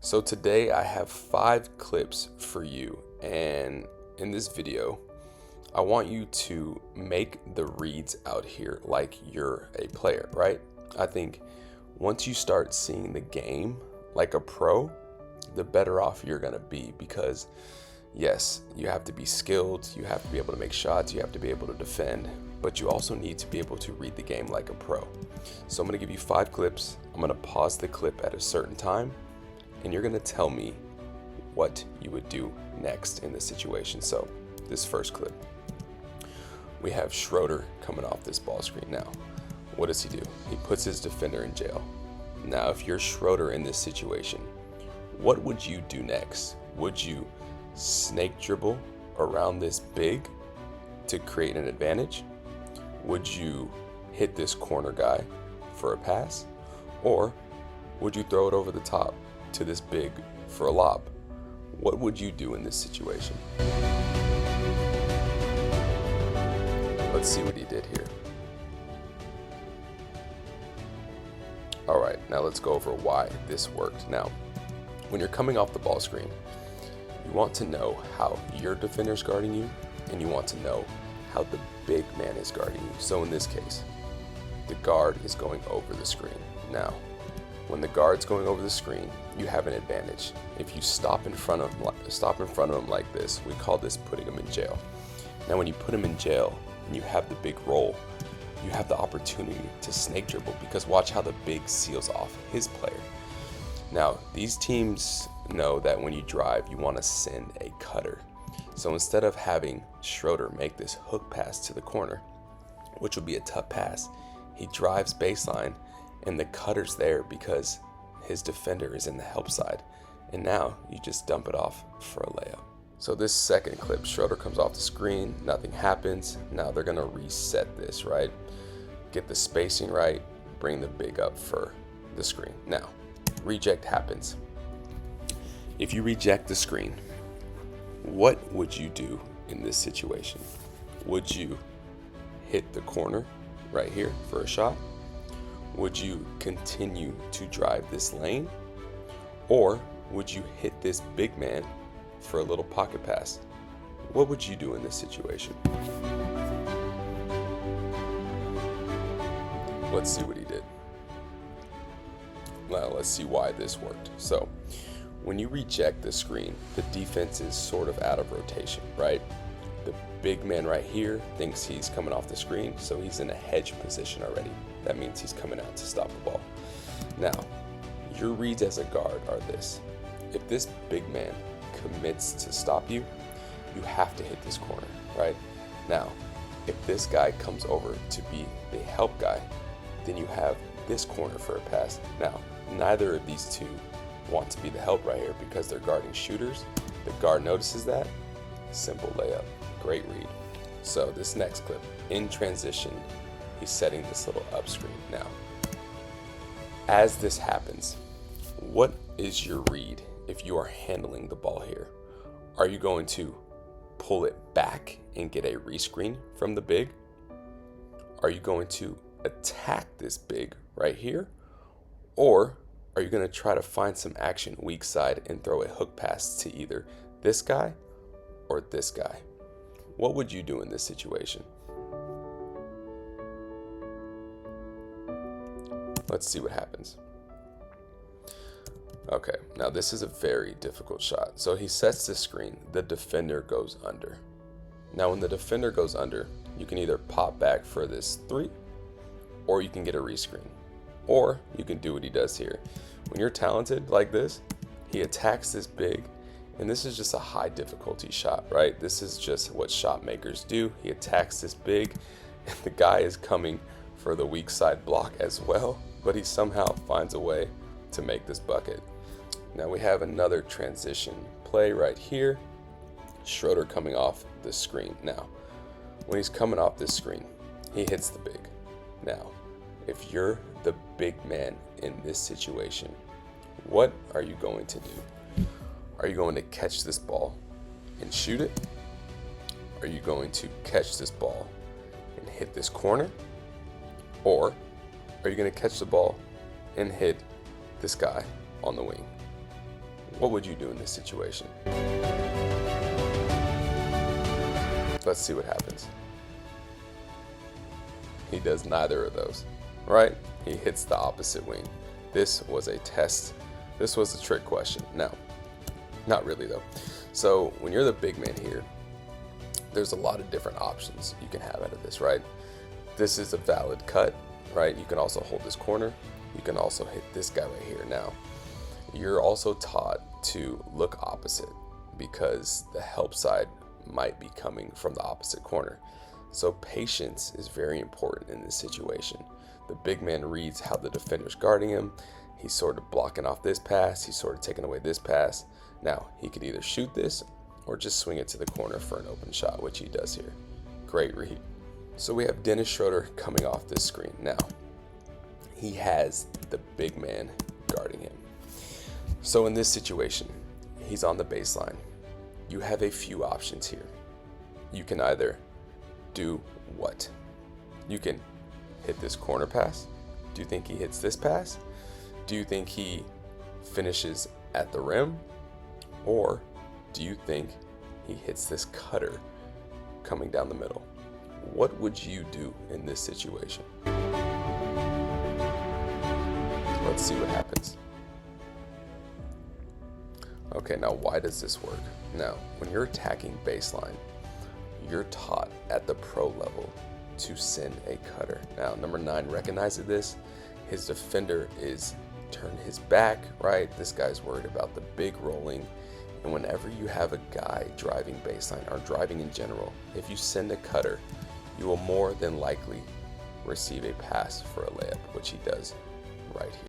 So today I have 5 clips for you, and in this video I want you to make the reads out here like you're a player, right? I think once you start seeing the game like a pro, the better off you're gonna be, because yes, you have to be skilled, you have to be able to make shots, you have to be able to defend, but you also need to be able to read the game like a pro. So I'm gonna give you 5 clips. I'm gonna pause the clip at a certain time, and you're gonna tell me what you would do next in this situation. So this first clip, we have Schroeder coming off this ball screen. Now, what does he do? He puts his defender in jail. Now, if you're Schroeder in this situation, what would you do next? Would you snake dribble around this big to create an advantage? Would you hit this corner guy for a pass? Or would you throw it over the top to this big for a lob? What would you do in this situation? Let's see what he did here. All right, now let's go over why this worked. Now, when you're coming off the ball screen, you want to know how your defender's guarding you, and you want to know how the big man is guarding you. So in this case, the guard is going over the screen. Now, when the guard's going over the screen, you have an advantage. If you stop in front of him like this, we call this putting him in jail. Now, when you put him in jail and you have the big roll, you have the opportunity to snake dribble, because watch how the big seals off his player. Now, these teams know that when you drive, you want to send a cutter. So instead of having Schroeder make this hook pass to the corner, which would be a tough pass, he drives baseline, and the cutter's there because his defender is in the help side. And now you just dump it off for a layup. So this second clip, Schroeder comes off the screen, nothing happens. Now they're gonna reset this, right? Get the spacing right, bring the big up for the screen. Now, reject happens. If you reject the screen, what would you do in this situation? Would you hit the corner right here for a shot? Would you continue to drive this lane? Or would you hit this big man for a little pocket pass? What would you do in this situation? Let's see what he did. Now let's see why this worked. So when you reject the screen, the defense is sort of out of rotation, right? The big man right here thinks he's coming off the screen, so he's in a hedge position already. That means he's coming out to stop the ball. Now, your reads as a guard are this. If this big man commits to stop you, you have to hit this corner, right? Now, if this guy comes over to be the help guy, then you have this corner for a pass. Now, neither of these two want to be the help right here because they're guarding shooters. The guard notices that. Simple layup. Great read. So this next clip, in transition, he's setting this little up screen. Now, as this happens, what is your read if you are handling the ball here? Are you going to pull it back and get a rescreen from the big? Are you going to attack this big right here? Or are you going to try to find some action weak side and throw a hook pass to either this guy or this guy? What would you do in this situation? Let's see what happens. Okay, now this is a very difficult shot. So he sets the screen, the defender goes under. Now when the defender goes under, you can either pop back for this 3, or you can get a rescreen. Or you can do what he does here. When you're talented like this, he attacks this big, and this is just a high difficulty shot, right? This is just what shot makers do. He attacks this big, and the guy is coming for the weak side block as well, but he somehow finds a way to make this bucket. Now we have another transition play right here. Schroeder coming off the screen. Now, when he's coming off this screen, he hits the big. Now, if you're the big man in this situation, what are you going to do? Are you going to catch this ball and shoot it? Are you going to catch this ball and hit this corner? Or are you going to catch the ball and hit this guy on the wing? What would you do in this situation? Let's see what happens. He does neither of those, right? He hits the opposite wing. This was a test. This was a trick question. Now, not really though. So when you're the big man here, there's a lot of different options you can have out of this, right? This is a valid cut, right? You can also hold this corner. You can also hit this guy right here. Now, you're also taught to look opposite because the help side might be coming from the opposite corner. So patience is very important in this situation. The big man reads how the defender's guarding him. He's sort of blocking off this pass. He's sort of taking away this pass. Now, he could either shoot this or just swing it to the corner for an open shot, which he does here. Great read. So we have Dennis Schroeder coming off this screen. Now, he has the big man guarding him. So in this situation, he's on the baseline. You have a few options here. You can either do what? You can hit this corner pass. Do you think he hits this pass? Do you think he finishes at the rim? Or do you think he hits this cutter coming down the middle? What would you do in this situation? Let's see what happens. Okay, now why does this work? Now, when you're attacking baseline, you're taught at the pro level to send a cutter. Now, number 9 recognizes this. His defender is turned his back, right? This guy's worried about the big rolling. And whenever you have a guy driving baseline or driving in general, if you send a cutter, you will more than likely receive a pass for a layup, which he does right here.